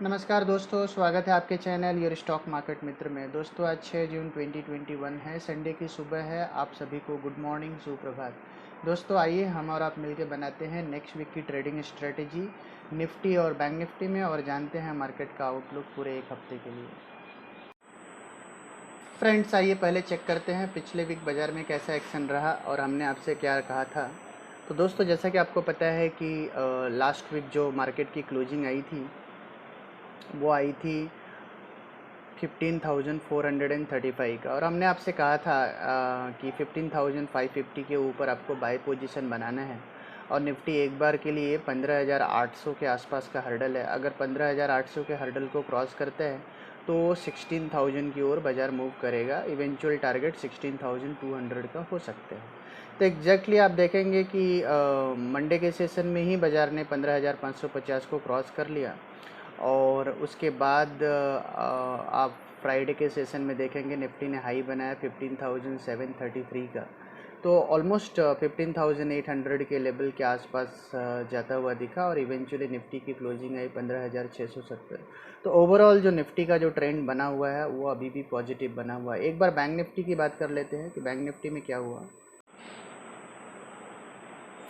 नमस्कार दोस्तों, स्वागत है आपके चैनल योर स्टॉक मार्केट मित्र में। दोस्तों आज 6 जून 2021 है, संडे की सुबह है। आप सभी को गुड मॉर्निंग, सुप्रभात। दोस्तों आइए हम और आप मिलकर बनाते हैं नेक्स्ट वीक की ट्रेडिंग स्ट्रेटेजी निफ्टी और बैंक निफ्टी में, और जानते हैं मार्केट का आउटलुक पूरे एक हफ्ते के लिए। फ्रेंड्स आइए पहले चेक करते हैं पिछले वीक बाज़ार में कैसा एक्शन रहा और हमने आपसे क्या कहा था। तो दोस्तों जैसा कि आपको पता है कि लास्ट वीक जो मार्केट की क्लोजिंग आई थी वो आई थी 15,435 का, और हमने आपसे कहा था कि 15,550 के ऊपर आपको बाय पोजीशन बनाना है, और निफ्टी एक बार के लिए 15,800 के आसपास का हर्डल है। अगर 15,800 के हर्डल को क्रॉस करते हैं तो 16,000 की ओर बाज़ार मूव करेगा। इवेंचुअल टारगेट 16,200 का हो सकते हैं। तो एग्जैक्टली आप देखेंगे कि मंडे के सेशन में ही बाज़ार ने 15,550 को क्रॉस कर लिया, और उसके बाद आप फ्राइडे के सेशन में देखेंगे निफ्टी ने हाई बनाया 15,733 का। तो ऑलमोस्ट 15,800 के लेवल के आसपास जाता हुआ दिखा, और इवेंचुअली निफ्टी की क्लोजिंग आई 15,670। तो ओवरऑल जो निफ्टी का जो ट्रेंड बना हुआ है वो अभी भी पॉजिटिव बना हुआ है। एक बार बैंक निफ्टी की बात कर लेते हैं कि बैंक निफ्टी में क्या हुआ।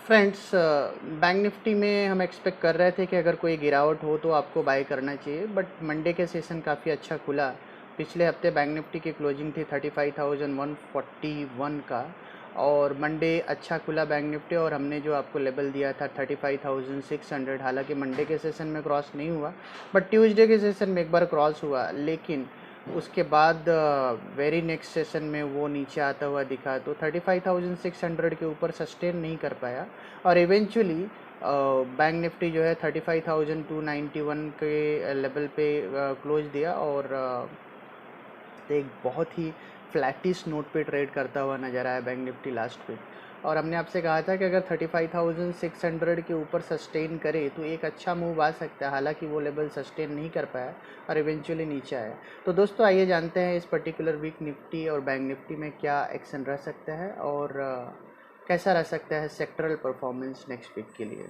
फ्रेंड्स बैंक निफ्टी में हम एक्सपेक्ट कर रहे थे कि अगर कोई गिरावट हो तो आपको बाय करना चाहिए, बट मंडे के सेशन काफ़ी अच्छा खुला। पिछले हफ्ते बैंक निफ्टी की क्लोजिंग थी 35,141 का, और मंडे अच्छा खुला बैंक निफ्टी, और हमने जो आपको लेवल दिया था 35,600, हालांकि मंडे के सेशन में क्रॉस नहीं हुआ, बट ट्यूसडे के सेशन में एक बार क्रॉस हुआ, लेकिन उसके बाद वेरी नेक्स्ट सेशन में वो नीचे आता हुआ दिखा। तो 35,600 के ऊपर सस्टेन नहीं कर पाया, और इवेंचुअली बैंक निफ्टी जो है 35,291 के लेवल पे क्लोज दिया, और एक बहुत ही फ्लैटिश नोट पे ट्रेड करता हुआ नज़र आया बैंक निफ्टी लास्ट वीक। और हमने आपसे कहा था कि अगर 35,600 के ऊपर सस्टेन करे तो एक अच्छा मूव आ सकता है, हालांकि वो लेवल सस्टेन नहीं कर पाया और इवेंचुअली नीचे आया। तो दोस्तों आइए जानते हैं इस पर्टिकुलर वीक निफ्टी और बैंक निफ्टी में क्या एक्शन रह सकता है, और कैसा रह सकता है सेक्टरल परफॉर्मेंस नेक्स्ट वीक के लिए।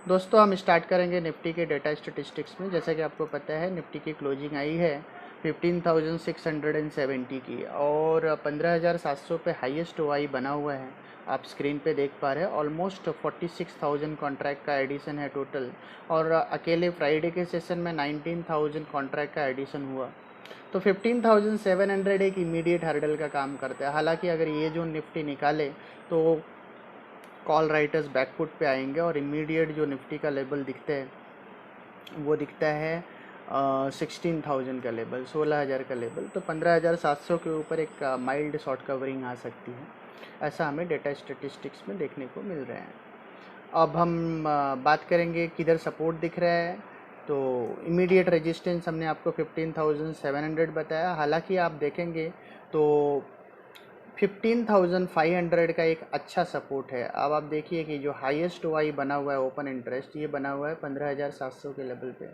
दोस्तों हम स्टार्ट करेंगे निफ्टी के डेटा स्टेटिस्टिक्स में। जैसा कि आपको पता है निफ्टी की क्लोजिंग आई है 15,670 की, और 15,700 पे हाईएस्ट ओआई बना हुआ है। आप स्क्रीन पे देख पा रहे हैं ऑलमोस्ट 46,000 कॉन्ट्रैक्ट का एडिशन है टोटल, और अकेले फ्राइडे के सेशन में 19,000 कॉन्ट्रैक्ट का एडिशन हुआ। तो 15,700 एक इमीडिएट हर्डल का काम करता है। हालांकि अगर ये जो निफ्टी निकाले तो कॉल राइटर्स बैकफुट पे आएंगे, और इमीडिएट जो निफ्टी का लेवल दिखता है वो दिखता है 16,000 का लेवल, 16,000 का लेवल। तो 15,700 के ऊपर एक माइल्ड शॉर्ट कवरिंग आ सकती है, ऐसा हमें डेटा स्टेटिस्टिक्स में देखने को मिल रहा है। अब हम बात करेंगे किधर सपोर्ट दिख रहा है। तो इमीडिएट रेजिस्टेंस हमने आपको 15,700 बताया। हालांकि आप देखेंगे तो 15,500 का एक अच्छा सपोर्ट है। अब आप देखिए कि जो हाईएस्ट वाई बना हुआ है ओपन इंटरेस्ट, ये बना हुआ है 15,700 के लेवल पे,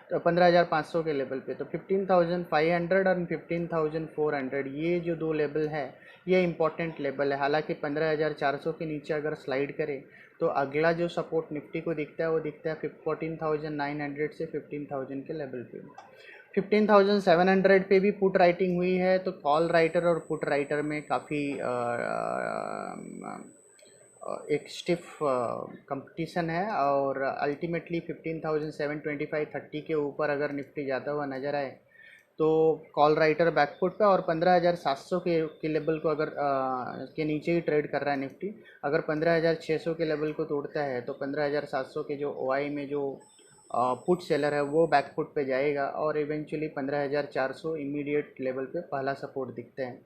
तो 15,500 के लेवल पे। तो 15,500 और 15,400 ये जो दो लेवल है ये इंपॉर्टेंट लेवल है। हालांकि 15,400 के नीचे अगर स्लाइड करे तो अगला जो सपोर्ट निफ्टी को दिखता है वो दिखता है 14,900 से 15,000 के लेवल पे। 15,700 पे भी पुट राइटिंग हुई है, तो कॉल राइटर और पुट राइटर में काफ़ी एक स्टिफ कंपटीशन है, और अल्टीमेटली 15,725-30 के ऊपर अगर निफ्टी जाता हुआ नज़र आए तो कॉल राइटर बैकफुट पे, और 15,700 के लेवल को अगर के नीचे ही ट्रेड कर रहा है निफ्टी। अगर 15,600 के लेवल को तोड़ता है तो 15,700 के जो ओआई में जो पुट सेलर है वो बैकफुट पे जाएगा, और इवेंचुअली 15,400 इमीडिएट लेवल पे पहला सपोर्ट दिखते हैं।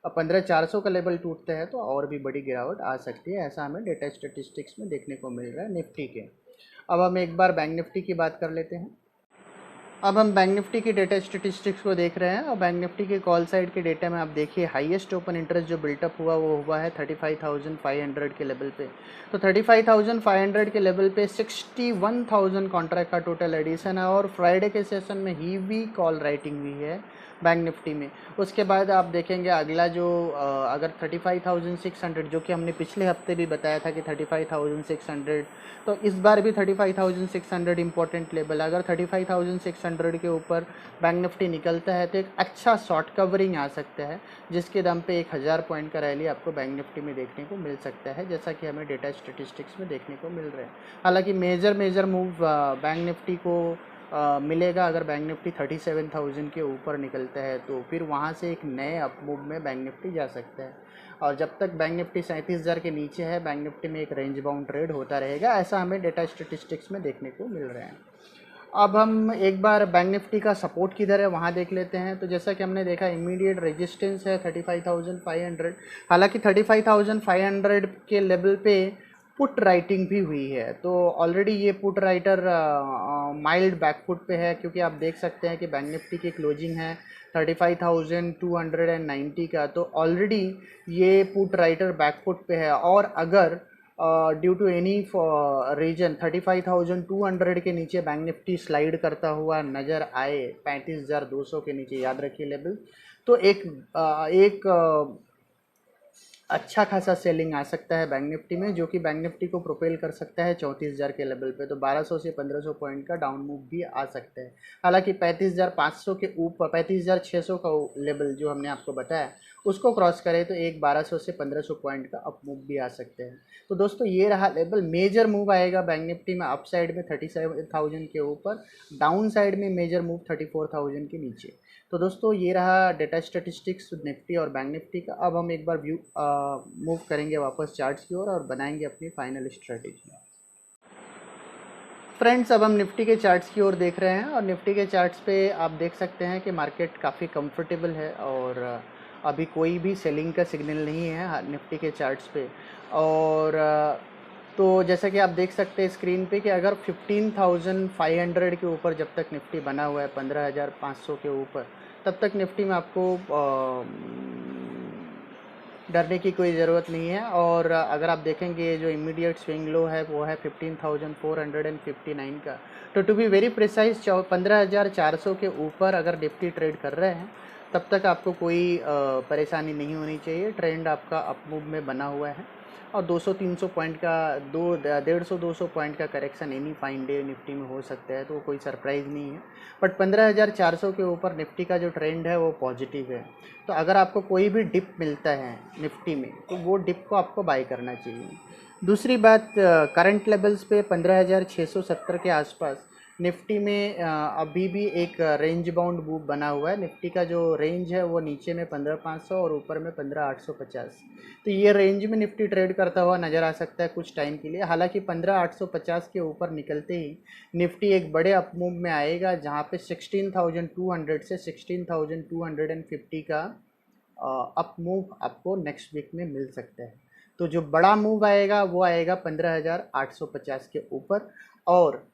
अब 15,400 का लेवल टूटता है तो और भी बड़ी गिरावट आ सकती है, ऐसा हमें डेटा स्टेटिस्टिक्स में देखने को मिल रहा है निफ्टी के। अब हम एक बार बैंक निफ्टी की बात कर लेते हैं। अब हम बैंक निफ्टी की डेटा स्टेटिस्टिक्स को देख रहे हैं, और बैंक निफ्टी के कॉल साइड के डेटा में आप देखिए हाईएस्ट ओपन इंटरेस्ट जो बिल्टअप हुआ वो हुआ है 35,500 के लेवल पे। तो 35,500 के लेवल पे 61,000 कॉन्ट्रैक्ट का टोटल एडिशन है, और फ्राइडे के सेशन में हीवी कॉल राइटिंग हुई है बैंक निफ्टी में। उसके बाद आप देखेंगे अगला जो अगर 35,600 जो कि हमने पिछले हफ्ते भी बताया था कि 35,600, तो इस बार भी 35,600 इंपॉर्टेंट लेवल है। अगर 35,600 के ऊपर बैंक निफ्टी निकलता है तो एक अच्छा शॉर्ट कवरिंग आ सकता है, जिसके दम पे 1000 पॉइंट का रैली आपको बैंक निफ्टी में देखने को मिल सकता है, जैसा कि हमें डेटा स्टेटिस्टिक्स में देखने को मिल रहा है। हालांकि मेजर मूव बैंक निफ्टी को मिलेगा अगर बैंक निफ्टी 37,000 के ऊपर निकलता है, तो फिर वहाँ से एक नए अप मूव में बैंक निफ्टी जा सकता है। और जब तक बैंक निफ्टी 37,000 के नीचे है, बैंक निफ्टी में एक रेंज बाउंड ट्रेड होता रहेगा, ऐसा हमें डेटा स्टेटिस्टिक्स में देखने को मिल रहा है। अब हम एक बार बैंक निफ्टी का सपोर्ट किधर है वहाँ देख लेते हैं। तो जैसा कि हमने देखा इमीडिएट रेजिस्टेंस है 35,500। हालांकि 35,500 के लेवल पे पुट राइटिंग भी हुई है, तो ऑलरेडी ये पुट राइटर माइल्ड बैकफुट पे है, क्योंकि आप देख सकते हैं कि बैंक निफ्टी की क्लोजिंग है 35,290 का, तो ऑलरेडी ये पुट राइटर बैकफुट पे है। और अगर ड्यू टू एनी रीजन 35,200 के नीचे बैंक निफ्टी स्लाइड करता हुआ नज़र आए 35,200 के नीचे, याद रखिए लेवल, तो एक अच्छा खासा सेलिंग आ सकता है बैंक निफ्टी में, जो कि बैंक निफ्टी को प्रोपेल कर सकता है 34,000 के लेवल पे। तो 1200 से 1500 पॉइंट का डाउन मूव भी आ सकता है। हालांकि 35,500 के ऊपर 35,600 का लेवल जो हमने आपको बताया उसको क्रॉस करे तो एक 1200 से 1500 पॉइंट का अप मूव भी आ सकते हैं। तो दोस्तों ये रहा लेवल। मेजर मूव आएगा बैंक निफ्टी में अप साइड में 37,000 के ऊपर, डाउन साइड में मेजर मूव 34,000 के नीचे। तो दोस्तों ये रहा डेटा स्टेटिस्टिक्स निफ्टी और बैंक निफ्टी का। अब हम एक बार व्यू मूव करेंगे वापस चार्ट्स की ओर और बनाएंगे अपनी फाइनल स्ट्रेटेजी। फ्रेंड्स, अब हम निफ्टी के चार्ट्स की ओर देख रहे हैं और निफ्टी के चार्ट्स पे आप देख सकते हैं कि मार्केट काफ़ी कंफर्टेबल है और अभी कोई भी सेलिंग का सिग्नल नहीं है निफ्टी के चार्ट्स पे। और तो जैसा कि आप देख सकते हैं स्क्रीन पे कि अगर 15,500 के ऊपर जब तक निफ्टी बना हुआ है 15,500 के ऊपर, तब तक निफ्टी में आपको डरने की कोई ज़रूरत नहीं है। और अगर आप देखेंगे जो इमीडिएट स्विंग लो है वो है 15,459 का। तो टू बी वेरी प्रिसाइज 15,400 के ऊपर अगर निफ्टी ट्रेड कर रहे हैं तब तक आपको कोई परेशानी नहीं होनी चाहिए। ट्रेंड आपका अप मूव में बना हुआ है और 200-300 पॉइंट का 150-200 पॉइंट का correction any fine day Nifty में हो सकता है, तो कोई सरप्राइज़ नहीं है। बट 15,400 के ऊपर निफ्टी का जो ट्रेंड है वो पॉजिटिव है। तो अगर आपको कोई भी डिप मिलता है निफ्टी में तो वो डिप को आपको बाय करना चाहिए। दूसरी बात, करंट लेवल्स पे 15,670 के आसपास निफ्टी में अभी भी एक रेंज बाउंड मूव बना हुआ है। निफ्टी का जो रेंज है वो नीचे में 15,500 और ऊपर में 15,850। तो ये रेंज में निफ्टी ट्रेड करता हुआ नज़र आ सकता है कुछ टाइम के लिए। हालांकि 15,850 के ऊपर निकलते ही निफ्टी एक बड़े अप मूव में आएगा, जहां पे 16,200 से 16,250 का अप मूव आपको नेक्स्ट वीक में मिल सकता है। तो जो बड़ा मूव आएगा वो आएगा 15,850 के ऊपर, और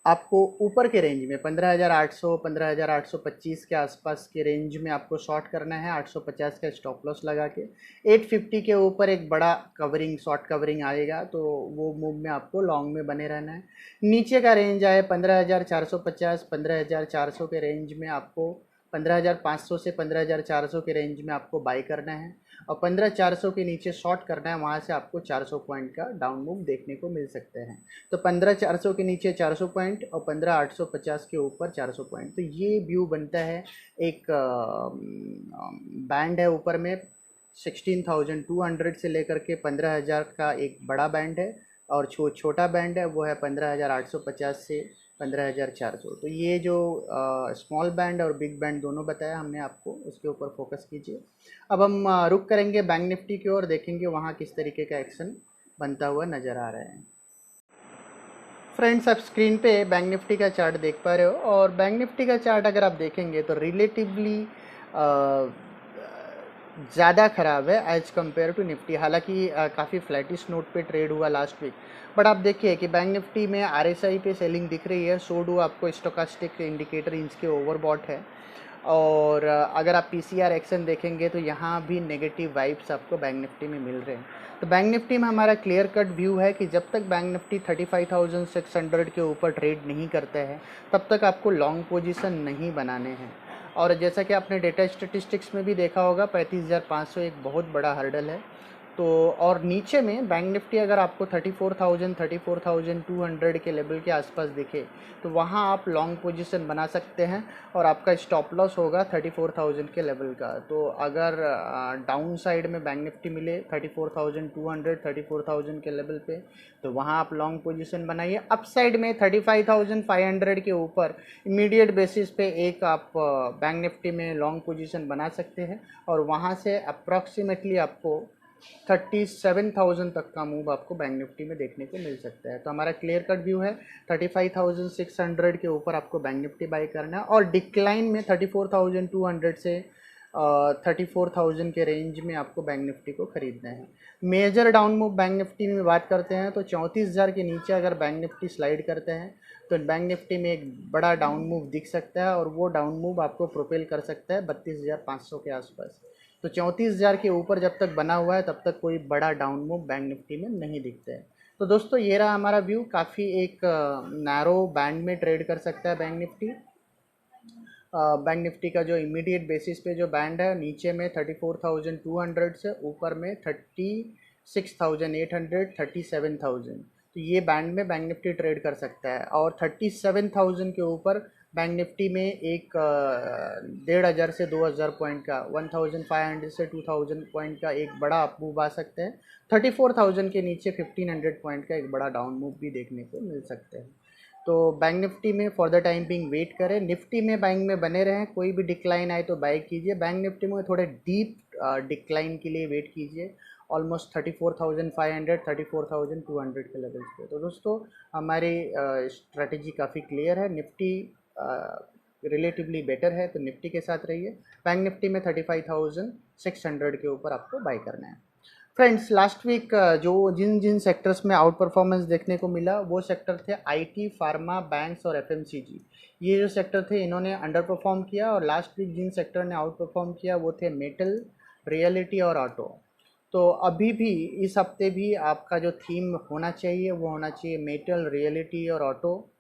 आपको ऊपर के रेंज में 15,800 15,825 के आसपास के रेंज में आपको शॉर्ट करना है 850 का स्टॉप लॉस लगा के। 850 के ऊपर एक बड़ा कवरिंग शॉर्ट कवरिंग आएगा तो वो मूव में आपको लॉन्ग में बने रहना है। नीचे का रेंज आए 15,450 15,400 के रेंज में आपको 15,500 से 15,400 के रेंज में आपको बाई करना है और 15,400 के नीचे शॉर्ट करना है। वहाँ से आपको 400 पॉइंट का डाउन मूव देखने को मिल सकते हैं। तो 15,400 के नीचे 400 पॉइंट और 15,850 के ऊपर 400 पॉइंट। तो ये व्यू बनता है, एक बैंड है ऊपर में 16,200 से लेकर के 15,000 का एक बड़ा बैंड है और छोटा बैंड है वो है 15,850 से 15,400। तो ये जो स्मॉल बैंड और बिग बैंड दोनों बताया हमने आपको, उसके ऊपर फोकस कीजिए। अब हम रुक करेंगे बैंक निफ्टी की ओर, देखेंगे वहाँ किस तरीके का एक्शन बनता हुआ नज़र आ रहा है। फ्रेंड्स, आप स्क्रीन पे बैंक निफ्टी का चार्ट देख पा रहे हो और बैंक निफ्टी का चार्ट अगर आप देखेंगे तो रिलेटिवली ज़्यादा ख़राब है एज़ कम्पेयर टू निफ्टी। हालांकि काफ़ी फ्लैटिश नोट पे ट्रेड हुआ लास्ट वीक, बट आप देखिए कि बैंक निफ्टी में RSI पे सेलिंग दिख रही है। सो डू आपको स्टोकास्टिक इंडिकेटर इंच के ओवरबॉट है। और अगर आप PCR एक्शन देखेंगे तो यहाँ भी नेगेटिव वाइब्स आपको बैंक निफ्टी में मिल रहे हैं। तो बैंक निफ्टी में हमारा क्लियर कट व्यू है कि जब तक बैंक निफ्टी 35,600 के ऊपर ट्रेड नहीं करता है तब तक आपको लॉन्ग पोजीशन नहीं बनाने हैं। और जैसा कि आपने डेटा स्टेटिस्टिक्स में भी देखा होगा 35,500 एक बहुत बड़ा हर्डल है। तो और नीचे में बैंक निफ्टी अगर आपको 34,000 34,200 के लेवल के आसपास दिखे तो वहाँ आप लॉन्ग पोजीशन बना सकते हैं और आपका स्टॉप लॉस होगा 34,000 के लेवल का। तो अगर डाउन साइड में बैंक निफ्टी मिले 34,200 34,000 के लेवल पे तो वहाँ आप लॉन्ग पोजीशन बनाइए। अप साइड में 35,500 के ऊपर इमीडिएट बेसिस पे एक आप बैंक निफ्टी में लॉन्ग पोजीशन बना सकते हैं और वहाँ से अप्रॉक्सीमेटली आपको 37,000 तक का मूव आपको बैंक निफ्टी में देखने को मिल सकता है। तो हमारा क्लियर कट व्यू है 35,600 के ऊपर आपको बैंक निफ्टी बाई करना है और डिक्लाइन में 34,200 से 34,000 के रेंज में आपको बैंक निफ्टी को खरीदना है। Major down move bank Nifty में बात करते हैं तो 34,000 के नीचे अगर बैंक निफ्टी स्लाइड करते हैं तो बैंक निफ्टी में एक बड़ा डाउन मूव दिख सकता है और वो डाउन मूव आपको प्रोपेल कर सकता है 32,500 के आसपास। तो 34,000 के ऊपर जब तक बना हुआ है तब तक कोई बड़ा डाउन मूव बैंक निफ्टी में नहीं दिखता है। तो दोस्तों ये रहा हमारा व्यू, काफ़ी एक नैरो बैंड में ट्रेड कर सकता है बैंक निफ्टी। बैंक निफ्टी का जो इमीडिएट बेसिस पे जो बैंड है नीचे में 34,200 से ऊपर में 36,800 37,000, तो ये बैंड में बैंक निफ्टी ट्रेड कर सकता है। और 37,000 के ऊपर बैंक निफ्टी में एक 1,500 से 2,000 पॉइंट का 1,500 से 2,000 पॉइंट का एक बड़ा अप मूव आ सकते हैं। 34,000 के नीचे 1,500 पॉइंट का एक बड़ा डाउन मूव भी देखने को मिल सकते हैं। तो बैंक निफ्टी में for the time being wait करें, निफ्टी में बैंक में बने रहें, कोई भी डिक्लाइन आए तो बाय कीजिए। बैंक निफ्टी में थोड़े डीप डिक्लाइन के लिए वेट कीजिए ऑलमोस्ट 34,500 34,200 के लेवल्स पे। तो दोस्तों हमारी स्ट्रेटजी काफ़ी क्लियर है, निफ्टी रिलेटिवली बेटर है तो निफ्टी के साथ रहिए। बैंक निफ्टी में 35,600 के ऊपर आपको बाय करना है। फ्रेंड्स लास्ट वीक जो जिन जिन सेक्टर्स में आउट परफॉर्मेंस देखने को मिला वो सेक्टर थे आईटी, फार्मा, बैंक्स और एफएमसीजी। ये जो सेक्टर थे इन्होंने अंडर परफॉर्म किया और लास्ट वीक जिन सेक्टर ने आउट परफॉर्म किया वो थे मेटल, रियलिटी और ऑटो। तो अभी भी इस हफ्ते भी आपका जो थीम होना चाहिए वो होना चाहिए मेटल, रियलिटी और ऑटो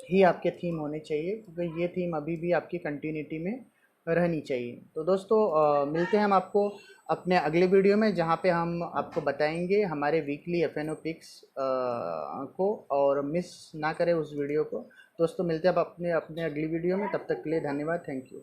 ही आपके थीम होने चाहिए, क्योंकि ये थीम अभी भी आपकी कंटिन्यूटी में रहनी चाहिए। तो दोस्तों मिलते हैं हम आपको अपने अगले वीडियो में जहाँ पे हम आपको बताएंगे हमारे वीकली एफएनओ पिक्स को, और मिस ना करें उस वीडियो को। दोस्तों मिलते हैं अब अपने अपने अगली वीडियो में, तब तक के लिए धन्यवाद, थैंक यू।